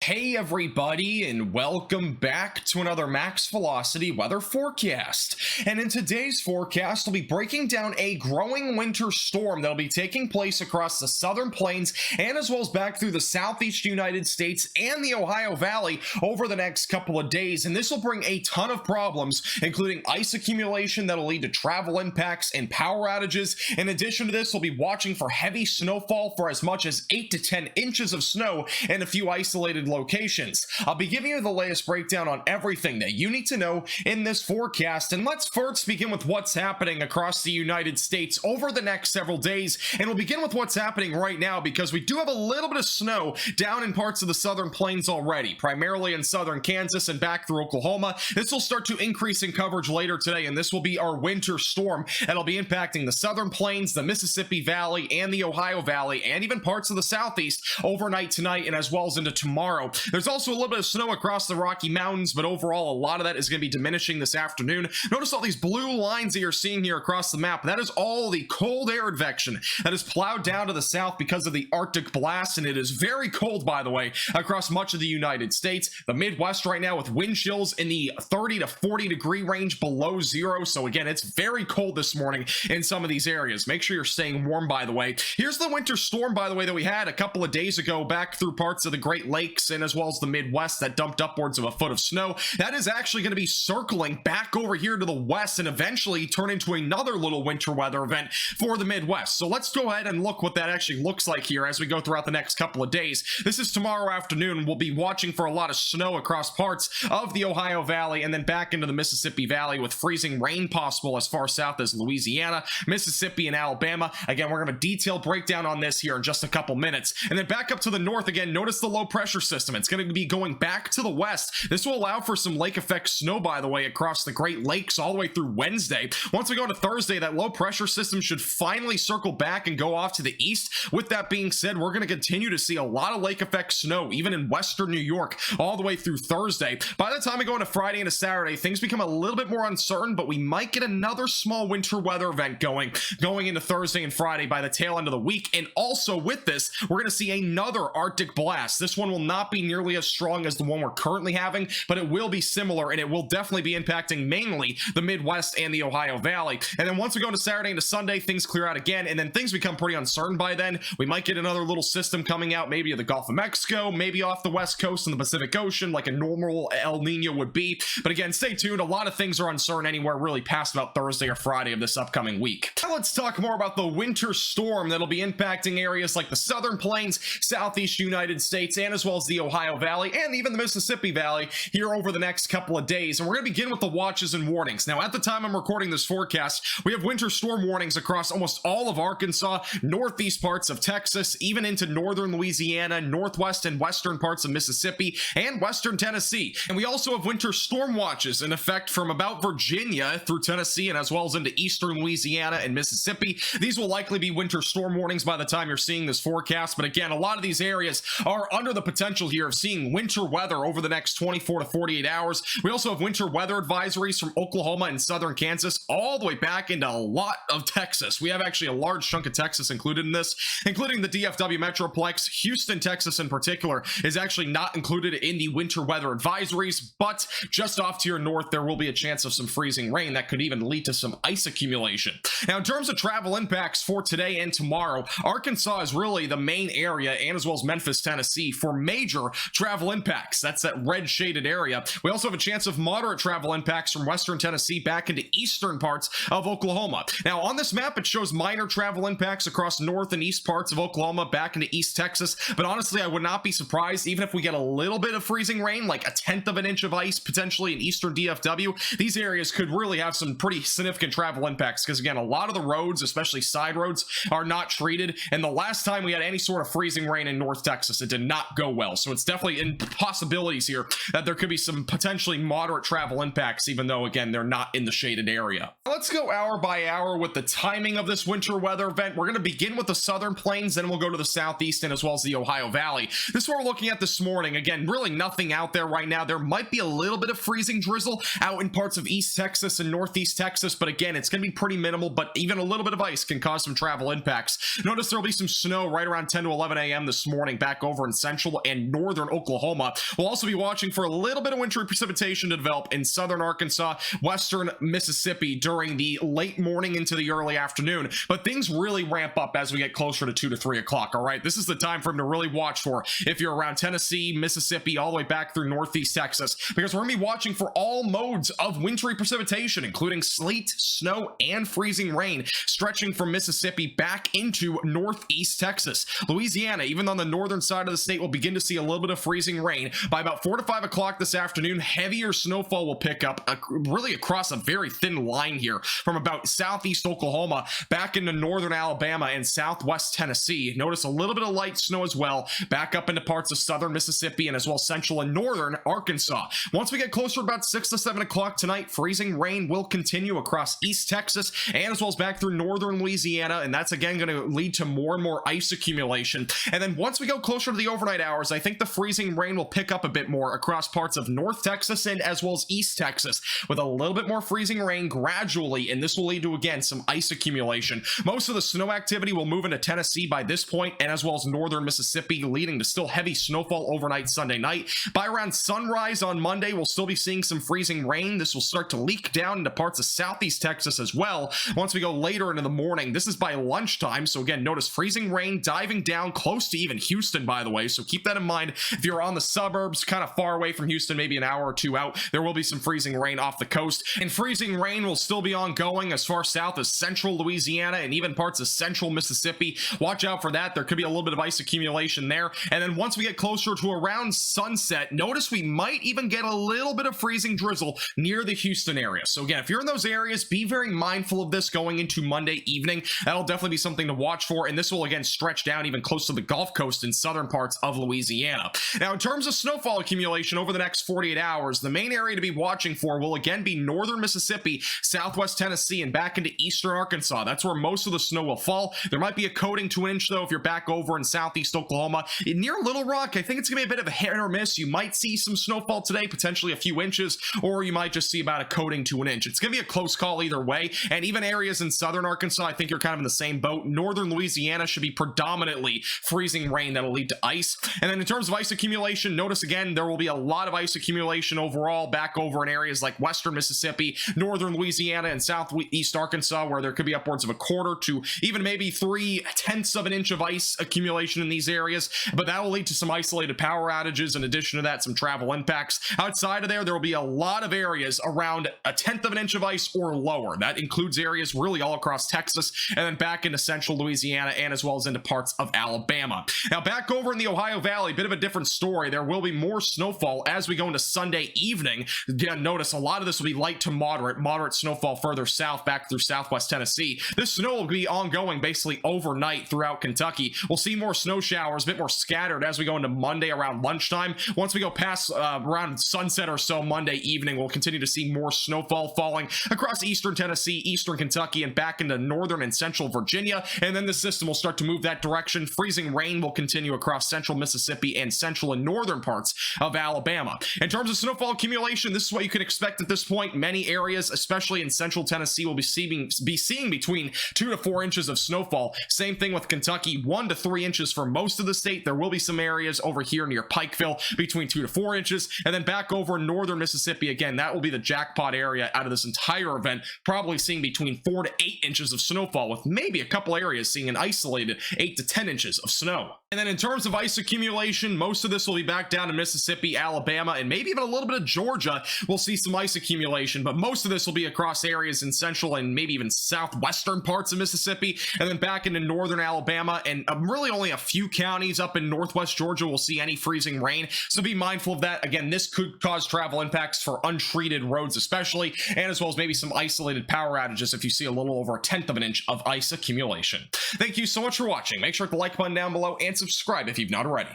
Hey everybody, and welcome back to another Max Velocity weather forecast. And in today's forecast, we'll be breaking down a growing winter storm that'll be taking place across the southern plains and as well as back through the southeast United States and the Ohio Valley over the next couple of days. And this will bring a ton of problems, including ice accumulation that'll lead to travel impacts and power outages. In addition to this, we'll be watching for heavy snowfall for as much as 8 to 10 inches of snow in a few isolated locations. I'll be giving you the latest breakdown on everything that you need to know in this forecast, and let's first begin with what's happening across the United States over the next several days. And we'll begin with what's happening right now because we do have a little bit of snow down in parts of the southern plains already, primarily in southern Kansas and back through Oklahoma. This will start to increase in coverage later today, and this will be our winter storm that'll be impacting the southern plains, the Mississippi Valley, and the Ohio Valley, and even parts of the southeast overnight tonight and as well as into tomorrow. There's also a little bit of snow across the Rocky Mountains, but overall a lot of that is going to be diminishing this afternoon. Notice all these blue lines that you're seeing here across the map. That is all the cold air advection that is plowed down to the south because of the Arctic blast, and it is very cold, by the way, across much of the United States. The Midwest right now with wind chills in the 30 to 40 degree range below zero. So again, it's very cold this morning in some of these areas. Make sure you're staying warm, by the way. Here's the winter storm, by the way, that we had a couple of days ago back through parts of the Great Lakes and as well as the Midwest that dumped upwards of a foot of snow. That is actually going to be circling back over here to the west and eventually turn into another little winter weather event for the Midwest. So let's go ahead and look what that actually looks like here as we go throughout the next couple of days. This is tomorrow afternoon. We'll be watching for a lot of snow across parts of the Ohio Valley and then back into the Mississippi Valley with freezing rain possible as far south as Louisiana, Mississippi, and Alabama. Again, we're going to have a detailed breakdown on this here in just a couple minutes. And then back up to the north again, notice the low pressure system. It's going to be going back to the west. This will allow for some lake effect snow, by the way, across the Great Lakes all the way through Wednesday. Once we go to Thursday, that low pressure system should finally circle back and go off to the east. With that being said, we're going to continue to see a lot of lake effect snow, even in western New York, all the way through Thursday. By the time we go into Friday and Saturday, things become a little bit more uncertain, but we might get another small winter weather event going into Thursday and Friday by the tail end of the week. And also with this, we're going to see another Arctic blast. This one will not be nearly as strong as the one we're currently having, but it will be similar, and it will definitely be impacting mainly the Midwest and the Ohio Valley. And then once we go into Saturday into Sunday, things clear out again, and then things become pretty uncertain by then. We might get another little system coming out, maybe of the Gulf of Mexico, maybe off the West Coast in the Pacific Ocean, like a normal El Nino would be. But again, stay tuned. A lot of things are uncertain anywhere really past about Thursday or Friday of this upcoming week. Now let's talk more about the winter storm that'll be impacting areas like the southern plains, southeast United States, and as well as the Ohio Valley and even the Mississippi Valley here over the next couple of days. And we're going to begin with the watches and warnings. Now, at the time I'm recording this forecast, we have winter storm warnings across almost all of Arkansas, northeast parts of Texas, even into northern Louisiana, northwest and western parts of Mississippi, and western Tennessee. And we also have winter storm watches in effect from about Virginia through Tennessee and as well as into eastern Louisiana and Mississippi. These will likely be winter storm warnings by the time you're seeing this forecast. But again, a lot of these areas are under the potential here of seeing winter weather over the next 24 to 48 hours. We also have winter weather advisories from Oklahoma and southern Kansas all the way back into a lot of Texas. We have actually a large chunk of Texas included in this, including the DFW Metroplex. Houston, Texas in particular is actually not included in the winter weather advisories, but just off to your north, there will be a chance of some freezing rain that could even lead to some ice accumulation. Now, in terms of travel impacts for today and tomorrow, Arkansas is really the main area, and as well as Memphis, Tennessee, for major travel impacts. That's that red shaded area. We also have a chance of moderate travel impacts from western Tennessee back into eastern parts of Oklahoma. Now, on this map, it shows minor travel impacts across north and east parts of Oklahoma back into East Texas, but honestly, I would not be surprised even if we get a little bit of freezing rain, like a tenth of an inch of ice potentially in eastern DFW. These areas could really have some pretty significant travel impacts because, again, a lot of the roads, especially side roads, are not treated, and the last time we had any sort of freezing rain in North Texas, it did not go well. So it's definitely in possibilities here that there could be some potentially moderate travel impacts, even though, again, they're not in the shaded area. Let's go hour by hour with the timing of this winter weather event. We're going to begin with the southern plains, then we'll go to the southeast and as well as the Ohio Valley. This is what we're looking at this morning. Again, really nothing out there right now. There might be a little bit of freezing drizzle out in parts of East Texas and Northeast Texas, but again, it's going to be pretty minimal, but even a little bit of ice can cause some travel impacts. Notice there'll be some snow right around 10 to 11 a.m. this morning back over in central and in northern Oklahoma. We'll also be watching for a little bit of wintry precipitation to develop in southern Arkansas, western Mississippi during the late morning into the early afternoon. But things really ramp up as we get closer to 2 to 3 o'clock. All right, this is the time frame to really watch for if you're around Tennessee, Mississippi, all the way back through northeast Texas, because we're going to be watching for all modes of wintry precipitation, including sleet, snow, and freezing rain, stretching from Mississippi back into northeast Texas. Louisiana, even on the northern side of the state, will begin to see a little bit of freezing rain. By about 4 to 5 o'clock this afternoon, heavier snowfall will pick up really across a very thin line here from about southeast Oklahoma back into northern Alabama and southwest Tennessee. Notice a little bit of light snow as well back up into parts of southern Mississippi and as well central and northern Arkansas. Once we get closer to about 6 to 7 o'clock tonight, freezing rain will continue across east Texas and as well as back through northern Louisiana, and that's again going to lead to more and more ice accumulation. And then once we go closer to the overnight hours, I think the freezing rain will pick up a bit more across parts of north Texas and as well as east Texas, with a little bit more freezing rain gradually, and this will lead to again some ice accumulation. Most of the snow activity will move into Tennessee by this point and as well as northern Mississippi, leading to still heavy snowfall overnight Sunday night. By around sunrise on Monday, we'll still be seeing some freezing rain. This will start to leak down into parts of southeast Texas as well once we go later into the morning. This is by lunchtime, so again, notice freezing rain diving down close to even Houston, by the way, so keep that in mind. If you're on the suburbs, kind of far away from Houston, maybe an hour or two out, there will be some freezing rain off the coast, and freezing rain will still be ongoing as far south as central Louisiana and even parts of central Mississippi. Watch out for that. There could be a little bit of ice accumulation there. And then once we get closer to around sunset, notice we might even get a little bit of freezing drizzle near the Houston area. So again, if you're in those areas, be very mindful of this going into Monday evening. That'll definitely be something to watch for, and this will again stretch down even close to the Gulf Coast in southern parts of Louisiana. Now, in terms of snowfall accumulation over the next 48 hours, the main area to be watching for will again be northern Mississippi, southwest Tennessee, and back into eastern Arkansas. That's where most of the snow will fall. There might be a coating to an inch though if you're back over in southeast Oklahoma. Near Little Rock, I think it's gonna be a bit of a hit or miss. You might see some snowfall today, potentially a few inches, or you might just see about a coating to an inch. It's gonna be a close call either way, and even areas in southern Arkansas, I think you're kind of in the same boat. Northern Louisiana should be predominantly freezing rain that'll lead to ice. And then in terms of ice accumulation, notice again there will be a lot of ice accumulation overall back over in areas like western Mississippi, northern Louisiana, and southeast Arkansas, where there could be upwards of a quarter to even maybe 3/10 of an inch of ice accumulation in these areas. But that will lead to some isolated power outages. In addition to that, some travel impacts. Outside of there will be a lot of areas around 1/10 of an inch of ice or lower. That includes areas really all across Texas and then back into central Louisiana and as well as into parts of Alabama. Now back over in the Ohio Valley, bit of a different story. There will be more snowfall as we go into Sunday evening. Again, notice a lot of this will be light to moderate snowfall further south back through southwest Tennessee. This snow will be ongoing basically overnight throughout Kentucky. We'll see more snow showers, a bit more scattered as we go into Monday around lunchtime. Once we go past around sunset or so Monday evening, we'll continue to see more snowfall falling across eastern Tennessee, eastern Kentucky, and back into northern and central Virginia. And then the system will start to move that direction. Freezing rain will continue across central Mississippi and central and northern parts of Alabama. In terms of snowfall accumulation, this is what you can expect at this point. Many areas, especially in central Tennessee, will be seeing between 2 to 4 inches of snowfall. Same thing with Kentucky, 1 to 3 inches for most of the state. There will be some areas over here near Pikeville between 2 to 4 inches, and then back over in northern Mississippi, again, that will be the jackpot area out of this entire event, probably seeing between 4 to 8 inches of snowfall, with maybe a couple areas seeing an isolated 8 to 10 inches of snow. And then in terms of ice accumulation, most of this will be back down to Mississippi, Alabama, and maybe even a little bit of Georgia. We'll see some ice accumulation, but most of this will be across areas in central and maybe even southwestern parts of Mississippi, and then back into northern Alabama, and really only a few counties up in northwest Georgia will see any freezing rain, so be mindful of that. Again, this could cause travel impacts for untreated roads especially, and as well as maybe some isolated power outages if you see a little over 1/10 of an inch of ice accumulation. Thank you so much for watching. Make sure to like the like button down below and subscribe if you've not already.